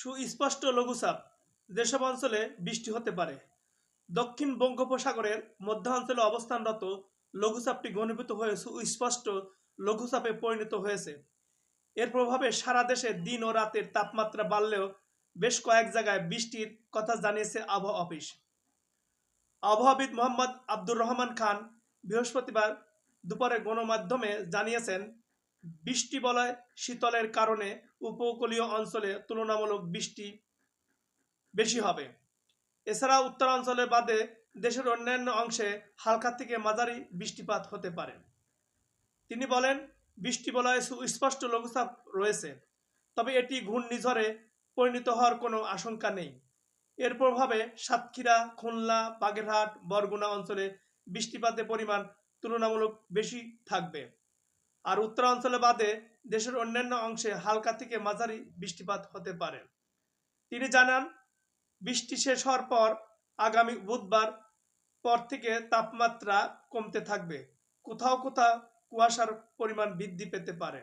সুস্পষ্ট লঘুচাপ যেসব অঞ্চলে বৃষ্টি হতে পারে। দক্ষিণ বঙ্গোপসাগরের মধ্যাঞ্চলে অবস্থানরত লঘুচাপটি ঘনীভূত হয়ে সুস্পষ্ট লঘুচাপে পরিণত হয়েছে। এর প্রভাবে সারা দেশে দিন ও রাতের তাপমাত্রা বাড়লেও বেশ কয়েক জায়গায় বৃষ্টির কথা জানিয়েছে আবহাওয়া অফিস। আবহাওয়াবিদ মোহাম্মদ আব্দুর রহমান খান বৃহস্পতিবার দুপুরে গণমাধ্যমে জানিয়েছেন, বৃষ্টি বলয় শীতলের কারণে উপকূলীয় অঞ্চলে তুলনামূলক বৃষ্টি বেশি হবে। এছাড়া উত্তরাঞ্চলে বাদে দেশের অন্যান্য অংশে হালকা থেকে মাঝারি বৃষ্টিপাত হতে পারে। তিনি বলেন, বৃষ্টি বলয়ে সুস্পষ্ট লঘুচাপ রয়েছে, তবে এটি ঘূর্ণিঝড়ে পরিণত হওয়ার কোনো আশঙ্কা নেই। এর প্রভাবে সাতক্ষীরা, খুলনা, বাগেরহাট, বরগুনা অঞ্চলে বৃষ্টিপাতের পরিমাণ তুলনামূলক বেশি থাকবে। আর উত্তরাঞ্চলে বাদে দেশের অন্যান্য অংশে হালকা থেকে মাঝারি বৃষ্টিপাত হতে পারে। তিনি জানান, বৃষ্টি শেষ হওয়ার পর আগামী বুধবার পর থেকে তাপমাত্রা কমতে থাকবে। কোথাও কোথাও কুয়াশার পরিমাণ বৃদ্ধি পেতে পারে।